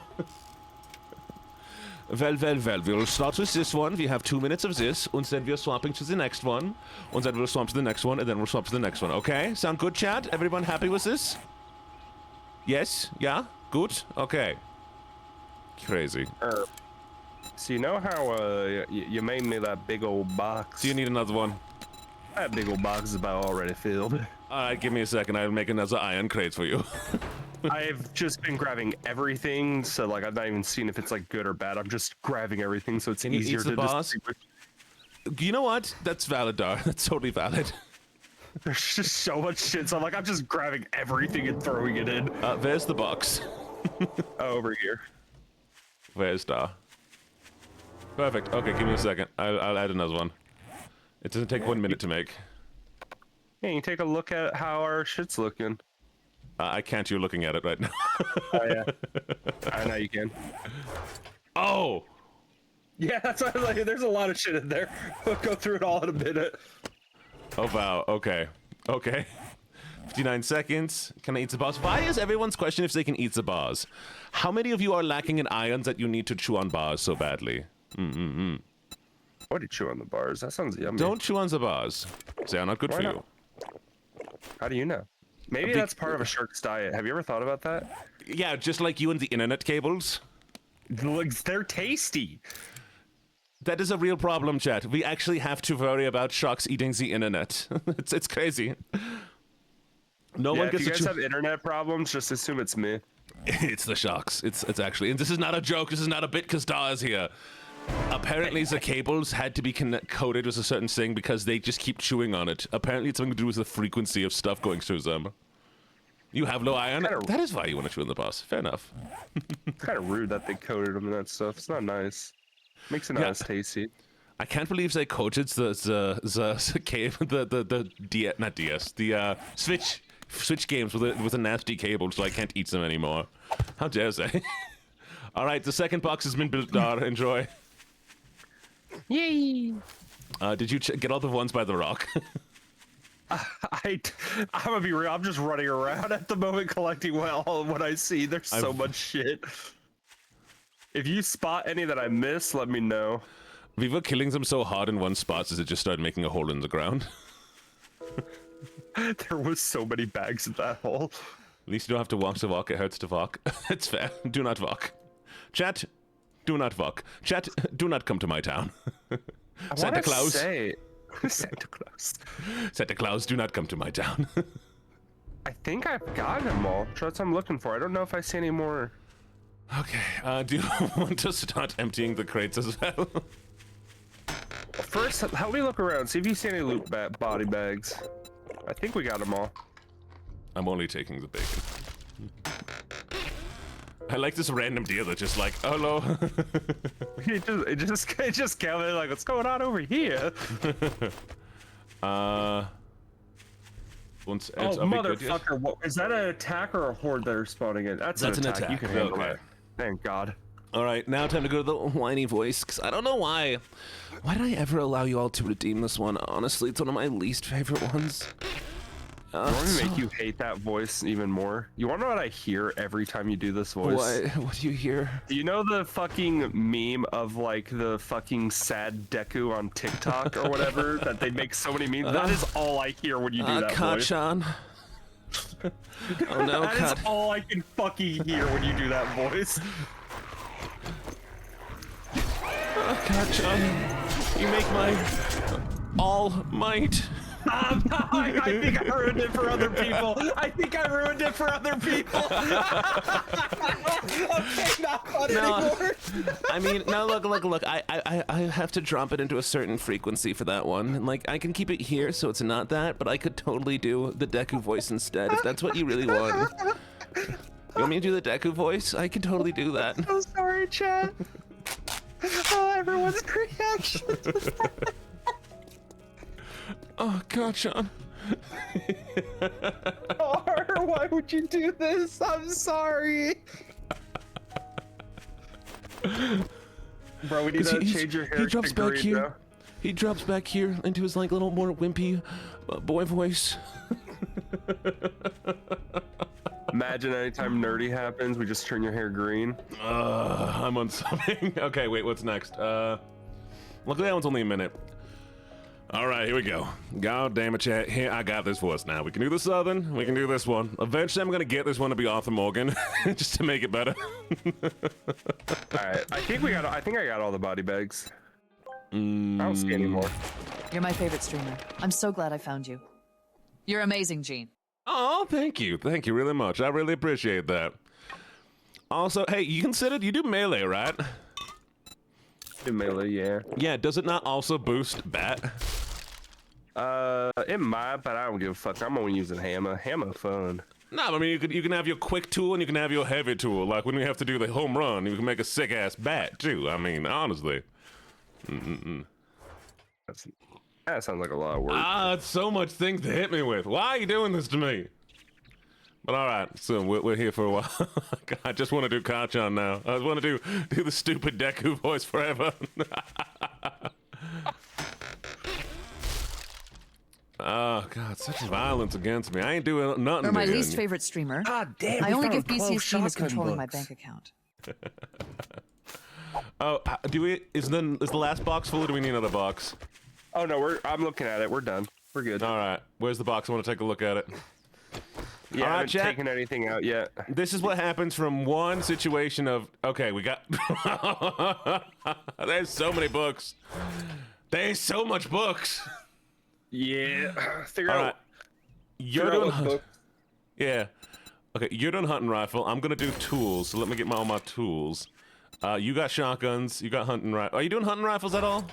Well. We'll start with this one. We have 2 minutes of this, and then we're swapping to the next one. And then we'll swap to the next one, and then we'll swap to the next one. Okay? Sound good, chat? Everyone happy with this? Yes? Yeah? Good? Okay. Crazy. So you know how you made me that big old box? Do you need another one? That big old box is about already filled. Alright, give me a second. I'll make another iron crate for you. I've just been grabbing everything, so like I've not even seen if it's like good or bad. I'm just grabbing everything, so it's easier to boss? You know what? That's valid, Dar. That's totally valid. There's just so much shit, so I'm just grabbing everything and throwing it in. There's the box. Over here. Where's Dar? Perfect. Okay, give me a second. I'll add another one. It doesn't take 1 minute to make. Hey, you take a look at how our shit's looking. I can't. You're looking at it right now. Oh, yeah. I know you can. Oh! Yeah, that's why I was like, there's a lot of shit in there. We'll go through it all in a minute. Oh, wow. Okay. Okay. 59 seconds. Can I eat the bars? Why is everyone's question if they can eat the bars? How many of you are lacking in iron that you need to chew on bars so badly? Why do you chew on the bars? That sounds yummy. Don't chew on the bars. They are not good Why for not? you. How do you know? Maybe that's part of a shark's diet. Have you ever thought about that? Yeah, just like you and the internet cables. Look, they're tasty. That is a real problem, chat. We actually have to worry about sharks eating the internet. it's crazy. No Yeah, one if gets you to guys have internet problems, just assume it's me. It's the sharks. It's actually, and this is not a joke. This is not a bit because Dar is here. Apparently, the cables had to be coated with a certain thing because they just keep chewing on it. Apparently, it's something to do with the frequency of stuff going through them. You have low iron. That is why you want to chew on the bars. Fair enough. It's kind of rude that they coated them and that stuff. It's not nice. Makes it not as tasty. I can't believe they coated the cable, not DS, the Switch games with a nasty cable, so I can't eat them anymore. How dare they? All right, the second box has been built. Enjoy. Yay! Did you get all the ones by the rock? I'm gonna be real. I'm just running around at the moment collecting what I see. There's so much shit. If you spot any that I missed, let me know. We were killing them so hard in one spot as it just started making a hole in the ground. There was so many bags in that hole. At least you don't have to walk the walk. It hurts to walk. It's fair. Do not walk. Chat, do not walk. Chat, do not come to my town. Santa Claus. Santa Claus. Santa Claus, do not come to my town. I think I've got them all. That's what I'm looking for. I don't know if I see any more. Okay, do you want to start emptying the crates as well? First, help me look around. See if you see any loot body bags. I think we got them all. I'm only taking the bacon. I like this random deal that just like, hello. it just came in like, what's going on over here? Motherfucker! What, is that an attack or a horde that are spawning in? That's an attack. You can handle that. Thank God. All right, now time to go to the whiny voice, because I don't know why. Why did I ever allow you all to redeem this one? Honestly, it's one of my least favorite ones. I want to make you hate that voice even more. You want to know what I hear every time you do this voice? What do you hear? Do you know the fucking meme of like the fucking sad Deku on TikTok or whatever that they make so many memes? That is all I hear when you do that voice. Kachan. Oh no, That is all I can fucking hear when you do that voice. Kachan, you make my all might. I think I ruined it for other people. Okay, not fun anymore. I mean, no, look. I have to drop it into a certain frequency for that one. And, like, I can keep it here so it's not that, but I could totally do the Deku voice instead if that's what you really want. You want me to do the Deku voice? I can totally do that. I'm so sorry, chat. Oh, everyone's reaction. Oh, God, Sean. Why would you do this? I'm sorry. Bro, we need to change your hair. He drops back here. He drops back here into his like little more wimpy boy voice. Imagine anytime nerdy happens, we just turn your hair green. I'm on something. Okay, wait, what's next? Luckily that one's only a minute. All right, here we go. God damn it, chat. Here, I got this for us now. We can do the Southern. We can do this one. Eventually, I'm gonna get this one to be Arthur Morgan, just to make it better. All right, I think I got all the body bags. I don't see any more. You're my favorite streamer. I'm so glad I found you. You're amazing, Gene. Oh, thank you really much. I really appreciate that. Also, hey, you do melee, right? Do melee, yeah. Yeah. Does it not also boost bat? It might, but I don't give a fuck. I'm only using hammer. Hammer fun. No, I mean you can have your quick tool and you can have your heavy tool. Like when we have to do the home run, you can make a sick ass bat too. I mean, honestly. That sounds like a lot of work. It's so much things to hit me with. Why are you doing this to me? But all right, so we're here for a while. I just want to do Kachan now. I just want to do the stupid Deku voice forever. Oh God, such violence against me. I ain't doing nothing. You're my to you. least favorite streamer. God damn. I we only found give 12 BC's team is shotgun controlling my books. bank account. Oh, do we? Is the last box full, or do we need another box? Oh no, I'm looking at it. We're done. We're good. All right. Where's the box? I want to take a look at it. Yeah, All I right, haven't chat. taken anything out yet. This is what happens from one situation of okay, we got. There's so many books. There's so much books. Yeah. Figure All out. right. You're figure out doing what hunt. book- Yeah. Okay, you're doing hunting rifle. I'm gonna do tools. So let me get all my tools. You got shotguns. You got hunting rifle. Are you doing hunting rifles at all?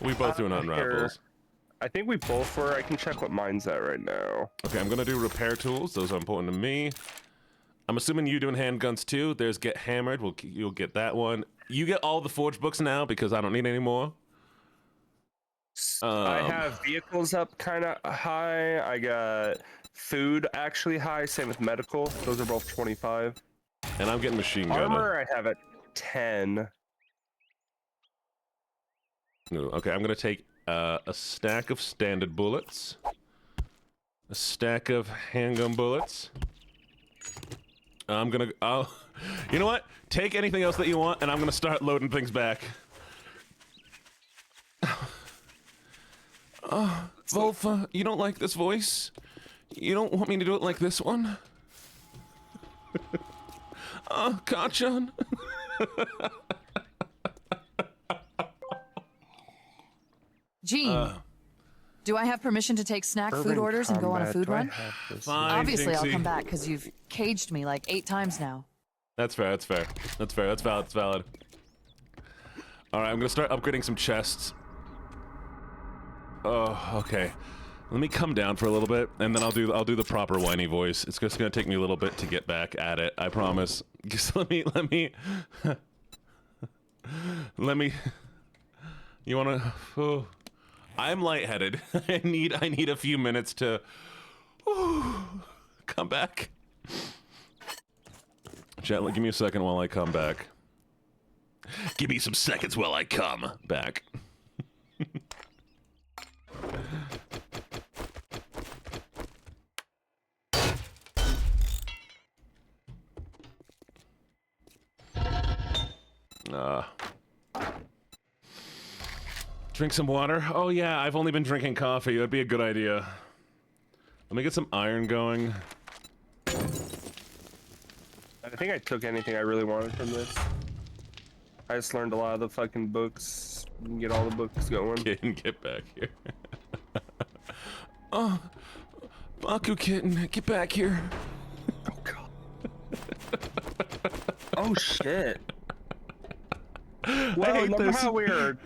We both doing hunting here. rifles. I think we both were. I can check what mine's at right now. Okay, I'm gonna do repair tools. Those are important to me. I'm assuming you doing handguns too. There's get hammered. You'll get that one. You get all the forge books now because I don't need any more. I have vehicles up kind of high. I got food actually high. Same with medical. Those are both 25. And I'm getting machine gun. Armor I have at 10. Ooh, okay, I'm gonna take a stack of standard bullets, a stack of handgun bullets. I'm gonna. You know what? Take anything else that you want, and I'm gonna start loading things back. Volfa, you don't like this voice? You don't want me to do it like this one? Kachan. Gene, do I have permission to take snack food orders and go on a food run? Fine, Obviously, I'll Jinxie. come back because you've caged me like 8 times now. That's fair, that's fair. That's fair, that's valid, that's valid. Alright, I'm gonna start upgrading some chests. Oh, okay. Let me come down for a little bit, and then I'll do the proper whiny voice. It's just gonna take me a little bit to get back at it, I promise. Just let me... let me... You wanna... Oh. I'm lightheaded. I need a few minutes to... come back. Chat, give me a second while I come back. Give me some seconds while I come back. Drink some water? Oh yeah, I've only been drinking coffee. That'd be a good idea. Let me get some iron going. I think I took anything I really wanted from this. I just learned a lot of the fucking books. You can get all the books going. Get back here. Oh, Baku kitten, get back here. Oh god. Oh shit. Well, hate remember this. how we were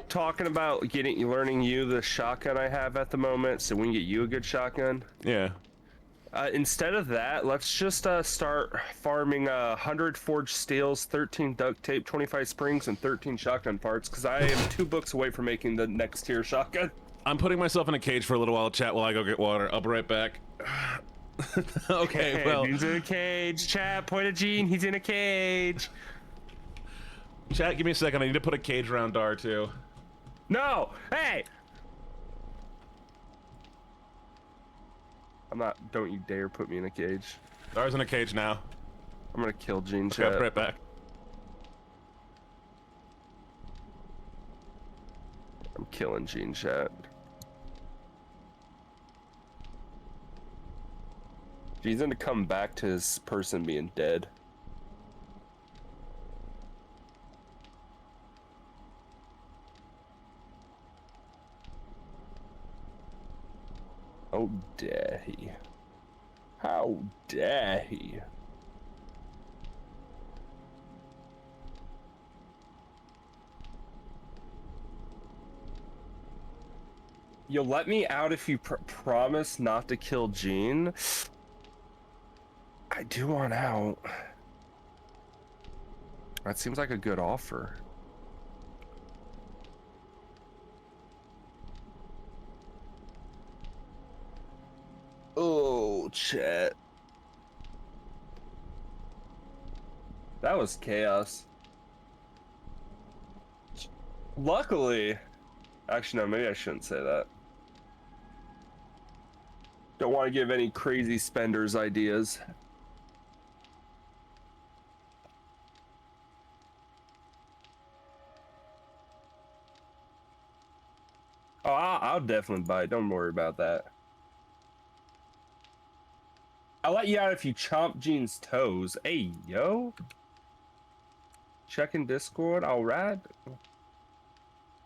talking about learning you the shotgun I have at the moment, so we can get you a good shotgun? Yeah. Instead of that, let's just start farming 100 forged steels, 13 duct tape, 25 springs, and 13 shotgun parts, because I am 2 books away from making the next tier shotgun. I'm putting myself in a cage for a little while, chat, while I go get water. I'll be right back. Okay, well... Gene's in a cage. Chat, point at Gene. He's in a cage. Chat, give me a second. I need to put a cage around Dar, too. No! Hey! I'm not... Don't you dare put me in a cage. Dar's in a cage now. I'm gonna kill Gene, Okay, I'll chat. be right back. I'm killing Gene, chat. Gene's gonna come back to his person being dead. How dare he? How dare he? You'll let me out if you promise not to kill Gene? I do want out. That seems like a good offer. Oh, chat. That was chaos. Luckily... Actually, no, maybe I shouldn't say that. Don't want to give any crazy spenders ideas. Oh, I'll definitely buy it. Don't worry about that. I'll let you out if you chomp Gene's toes. Hey, yo. Checking Discord. All right.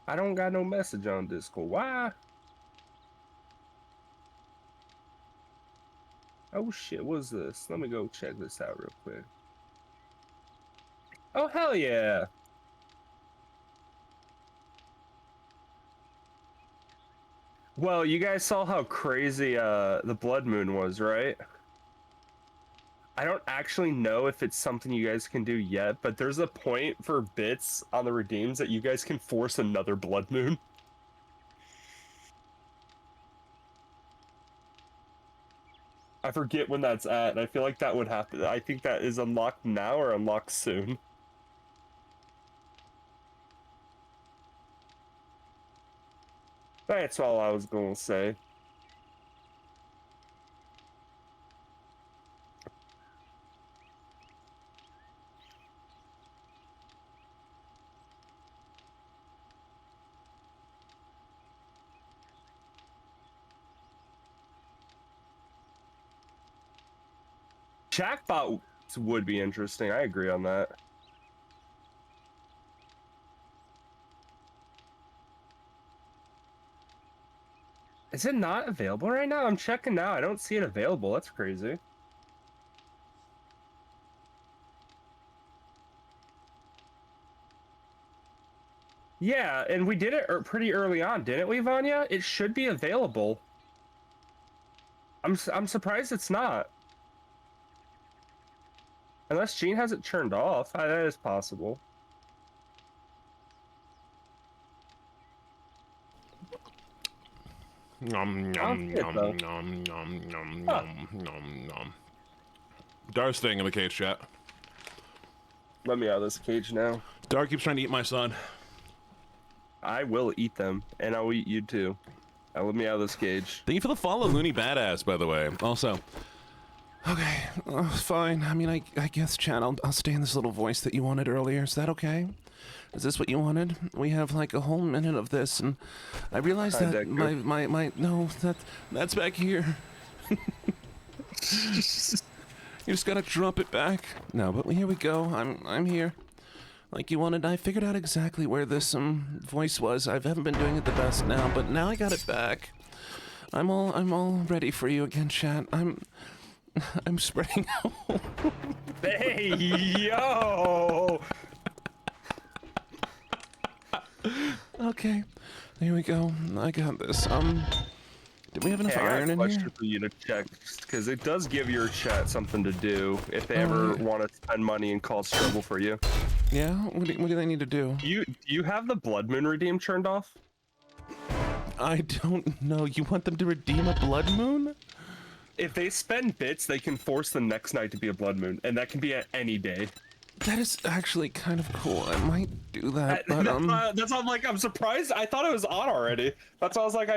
I don't got no message on Discord. Why? Oh, shit. What's this? Let me go check this out real quick. Oh, hell yeah. Well, you guys saw how crazy the blood moon was, right? I don't actually know if it's something you guys can do yet, but there's a point for bits on the redeems that you guys can force another blood moon. I forget when that's at, and I feel like that would happen. I think that is unlocked now or unlocked soon. That's all I was gonna say. Jackbots would be interesting. I agree on that. Is it not available right now? I'm checking now. I don't see it available. That's crazy. Yeah, and we did it pretty early on, didn't we, Vanya? It should be available. I'm surprised it's not. Unless Gene has it turned off. That is possible. Nom nom nom nom nom nom nom nom nom. Dar's staying in the cage, chat. Let me out of this cage now. Dar keeps trying to eat my son. I will eat them, and I'll eat you too. Now let me out of this cage. Thank you for the follow, Looney Badass, by the way. Also, okay, fine. I mean, I guess, chat, I'll stay in this little voice that you wanted earlier. Is that okay? Is this what you wanted? We have like a whole minute of this, and I realized that no, that's back here. You just gotta drop it back. No, but here we go. I'm here. Like you wanted. I figured out exactly where this voice was. I haven't been doing it the best now, but now I got it back. I'm all ready for you again, chat. I'm spreading out. Hey, yo! Okay, here we go. I got this. Did we have enough iron in here? For you to check, because it does give your chat something to do if they ever want to spend money and cause trouble for you. Yeah? What do they need to do? Do you have the Blood Moon redeem turned off? I don't know. You want them to redeem a blood moon? If they spend bits, they can force the next night to be a blood moon, and that can be at any day. That is actually kind of cool. I might do that, but that's why I'm like, I'm surprised. I thought it was on already. That's why I was like,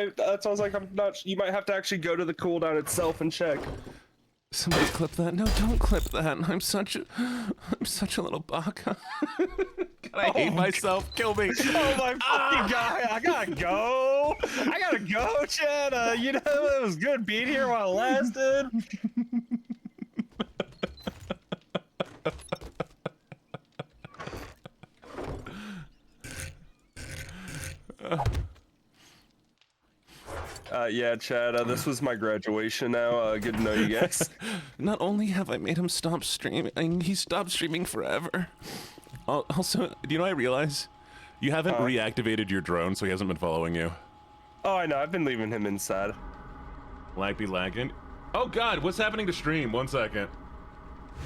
I'm not. You might have to actually go to the cooldown itself and check. Somebody clip that. No, don't clip that. I'm such a little baka. God, I hate myself. Kill me. Oh my fucking god! I gotta go. Chad. You know, it was good being here while it lasted. Yeah, Chad, this was my graduation now. Good to know you guys. Not only have I made him stop streaming, he stopped streaming forever. Also, do you know what I realize? You haven't reactivated your drone, so he hasn't been following you. Oh, I know. I've been leaving him inside. Lag be lagging. Oh god, what's happening to stream? 1 second.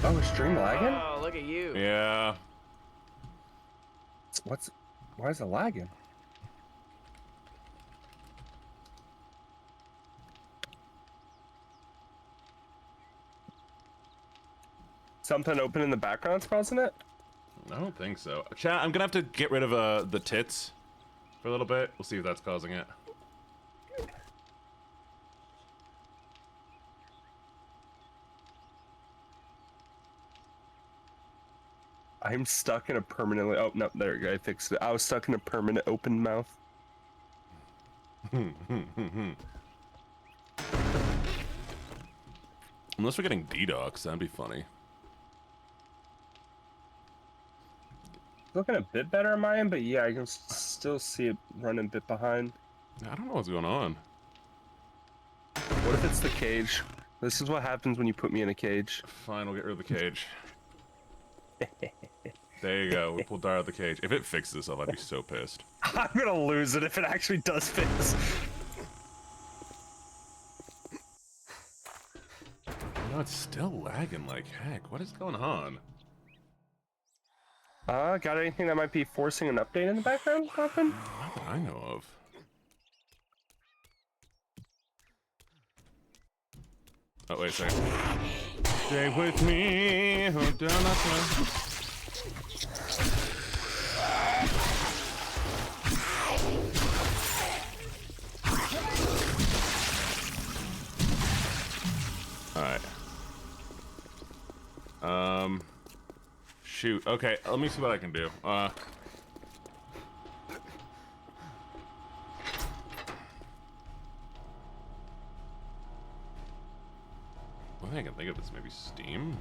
Oh, is stream lagging? Oh, look at you. Yeah. Why is it lagging? Something open in the background's causing it? I don't think so. Chat, I'm gonna have to get rid of the tits for a little bit. We'll see if that's causing it. I'm stuck in a permanently. Oh no, there we go. I fixed it. I was stuck in a permanent open mouth. Unless we're getting DDoS, that'd be funny. Looking a bit better on my end, but yeah, I can still see it running a bit behind. I don't know what's going on. What if it's the cage? This is what happens when you put me in a cage. Fine, we'll get rid of the cage. There you go. We pulled Daroard out of the cage. If it fixes itself, I'd be so pissed. I'm gonna lose it if it actually does fix. No, it's still lagging like heck. What is going on? Got anything that might be forcing an update in the background, Hoffman? Not that I know of. Oh, wait a second. Stay with me. Oh, down that time. Alright. Shoot. Okay, let me see what I can do. One thing I can think of is maybe Steam.